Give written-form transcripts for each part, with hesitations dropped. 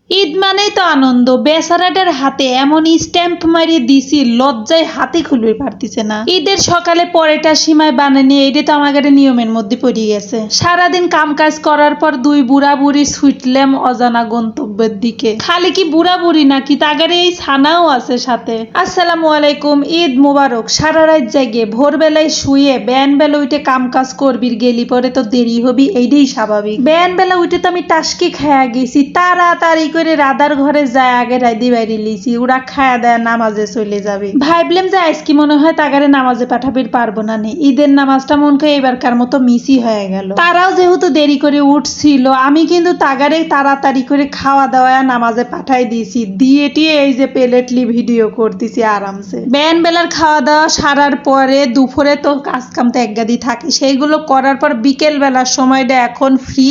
ঈদ মানেই তো আনন্দ। বেচারাটার হাতে এমন স্ট্যাম্প মারিয়ে দিছি, লজ্জায় হাতে খুলবে পারতিছে না। ঈদের সকালে পরেটা সীমায় বানানি, এটা তো আমাদের নিয়মের মধ্যে পড়ে গেছে। সারাদিন কাম কাজ করার পর দুই বুড়া বুড়ি ছুটলাম অজানা গন্তব্যের দিকে। খালি কি বুড়া বুড়ি নাকি, তাগারে এই ছানাও আছে সাথে। আসসালামু আলাইকুম, ঈদ মুবারক। সারা রাত জাগে ভোরবেলায় শুয়ে ব্যান বেলা উঠে কাম কাজ করবি, গেলি পরে তো দেরি হবি, এইটাই স্বাভাবিক। ব্যান বেলা উঠে তো আমি টাসকি খায়া গেছি, তাড়াতাড়ি করে রাধার ঘরে যায় আগে রাইদি বাইরে লিছি, ওরা খায়া দেয় নামাজে চলে যাবে। ভাবলাম যে আজকে মনে হয় তাগারে নামাজে পাঠাবির পারবো না নে, ঈদের নামাজটা মন করে এবারকার মতো মিসই হয়ে গেল। তারাও যেহেতু দেরি করে উঠছিল, আমি কিন্তু তাগারে তাড়াতাড়ি করে খাওয়া দাওয়া নামাজে পাঠাই দিয়েছি, দিয়ে টিয়ে এই যে প্লেটলি ভিডিও করতেছি আরামসে। ব্যান বেলার খাওয়া দাওয়া সারার পরে দুপুরে তো কাজ কাম তো একগাদি থাকে, সেইগুলো করার পর বিকেল বেলার সময়টা এখন ফ্রি।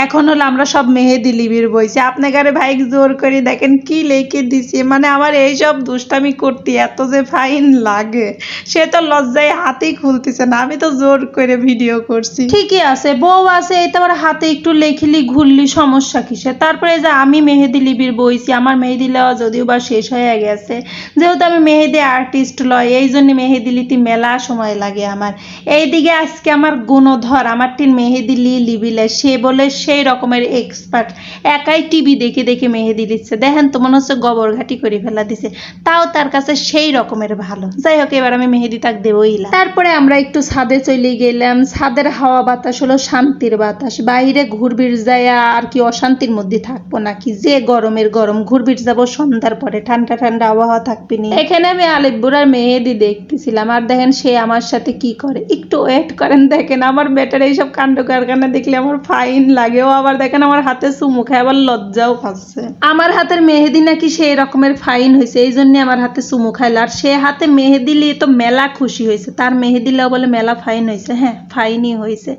এখন হলো আমরা সব মেহেদি লিবির বইছি। আপনাকে ভাই জোর করে দেখেন কি লেখে দিছি, মানে আমার এইসব দুষ্টামি করতে এত যে ফাইন লাগে, সে তো লজ্জায় হাতেই খুলতেছে না। আমি তো জোর করে ভিডিও করছি। ঠিকই আছে, বউ আছে, এই তো আমার হাতে একটু লেখিলি ঘুরলি, সমস্যা কিসে। তারপরে যে আমি মেহেদি লিবির বইছি, আমার মেহেদি লেওয়া যদিও বা শেষ হয়ে গেছে, যেহেতু আমি মেহেদি আর্টিস্ট লয়, এই জন্য মেহেদি লিতে মেলা সময় লাগে আমার। এইদিকে আজকে আমার গুণধর আমার টিন মেহেদি লিবিলে, সে বলে সেই রকমের এক্সপার্ট, একাই টিভি দেখে দেখে মেহেদি দিচ্ছে। দেখেন তো মনে হচ্ছে গোবর ঘাটি করে ফেলা দিছে, তাও তার কাছে সেই রকমের ভালো। যাই হোক, এবার আমি মেহেদি তাক দেবই। তারপরে আমরা একটু ছাদে চলে গেলাম। ছাদের হাওয়া বাতাস হলো শান্তির বাতাস। বাইরে ঘুরবির যায় আর কি অশান্তির মধ্যে থাকবো নাকি, যে গরমের গরম, ঘুরবির যাবো সন্ধ্যার পরে, ঠান্ডা ঠান্ডা আবহাওয়া থাকবে না। এখানে আমি আলিপুরার মেহেদি দেখতেছিলাম, আর দেখেন সে আমার সাথে কি করে, একটু ওয়েট করেন। দেখেন আমার বেটার এইসব কাণ্ড কারখানা দেখলে আমার ফাইন লাগে। ও আবার দেখেন আমার হাতে চুমু খায়, আবার লজ্জাও পাচ্ছে। আমার হাতের মেহেদি নাকি সেই রকমের ফাইন হয়েছে, এই জন্য আমার হাতে চুমু খাইল। আর সে হাতে মেহেদি লিয়ে তো মেলা খুশি হয়েছে, তার মেহেদি লেও বলে মেলা ফাইন হয়েছে। হ্যাঁ, ফাইনই হয়েছে।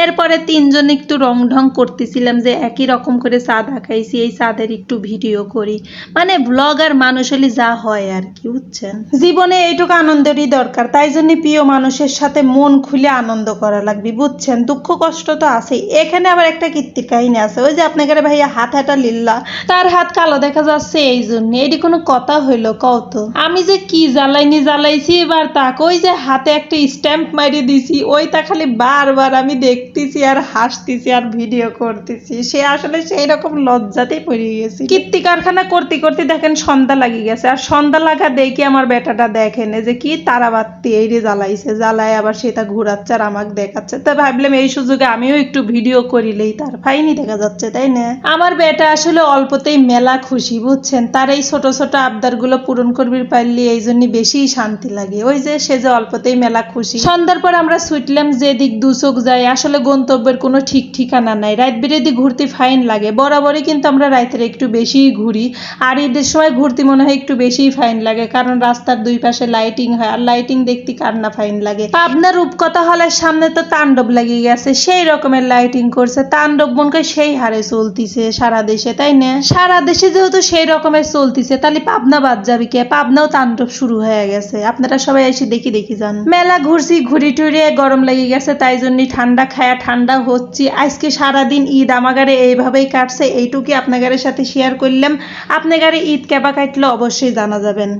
এরপরে তিনজন একটু রং ঢং করতেছিলাম, যে একই রকম করে চাঁদ আঁকাইছি, এই চাঁদের একটু ভিডিও করি। মানে ব্লগার মানুষ হলে যা হয় আর কি, বুঝছেন। জীবনে এইটুকু আনন্দেরই দরকার, তাই জন্য প্রিয় মানুষের সাথে মন খুলে আনন্দ করা লাগবে, বুঝছেন। দুঃখ কষ্ট তো আছেই। এখানে আবার একটা কীর্তির কাহিনী আছে। ওই যে আপনাকে ভাইয়া হাত হাঁটা লিল্লা, তার হাত কালো দেখা যাচ্ছে, এই জন্য। এটি কোনো কথা হইলো কত? আমি যে কি জ্বালাইছি এবার তাক, ওই যে হাতে একটা স্ট্যাম্প মারিয়ে দিছি, ওইটা খালি বারবার আমি দেখতেছি আর হাসতেছি আর ভিডিও করতেছি। সে আসলে সেই রকম লজ্জাতেই পড়ে গেছি। কীর্তি কারখানা করতে করতে দেখেন সন্ধ্যা লাগি গেছে, আর সন্ধ্যা লাগা দেখে আমার বেটাটা দেখেন যে কি তারাবাতি এই রে জ্বালাইছে, জ্বালায় আবার সেটা ঘুরাচ্ছে আর আমাকে দেখাচ্ছে। তা ভাবলাম এই সুযোগে আমিও একটু ভিডিও করিলেই তার ফাইনই দেখা যাচ্ছে, তাই না? আমার বেটা আসলে অল্পতেই মেলা খুশি, বুঝছেন। তার এই ছোট ছোট আবদার গুলো পূরণ করবি পারলে এই জন্য বেশি শান্তি লাগে। ওই যে সে যে অল্পতেই মেলা খুশি। সন্ধ্যার পর আমরা ছুটলাম যেদিক দুচোখ যায়, আসলে গন্তব্যের কোনো ঠিক ঠিকানা নাই। রাত বিরেদি ঘুরতে ফাইন লাগে বরাবরই, কিন্তু আমরা রাতের একটু বেশিই ঘুরি। আর ঈদের সময় ঘুরতে মনে হয় একটু বেশিই ফাইন লাগে, কারণ রাস্তার দুই পাশে লাইটিং হয়, আর লাইটিং দেখতে কার না ফাইন লাগে। পাবনার রূপকথা হলের সামনে তো তাণ্ডব লাগিয়ে গেছে, সেই রকমের লাইটিং করছে। তাণ্ডব মনকে সেই হারে চলতিছে সারা দেশে, তাই না? সারা দেশে যেহেতু সেই রকমের চলতিছে, তাহলে পাবনা বাদ যাবে কে? পাবনাও তাণ্ডব শুরু হয়ে গেছে। আপনারা সবাই এসে দেখি যান। মেলা ঘুরছি, ঘুরি টুরিয়ে গরম লেগে গেছে, তাই জন্য ঠান্ডা খায়া ঠান্ডা হচ্ছি। আজকে সারাদিন ঈদ আমাগারে এইভাবেই কাটছে, এইটুকুই আপনাদের সাথে শেয়ার করলাম। আপনাদের ঈদ কেবা কাটলে অবশ্যই জানা যাবেন।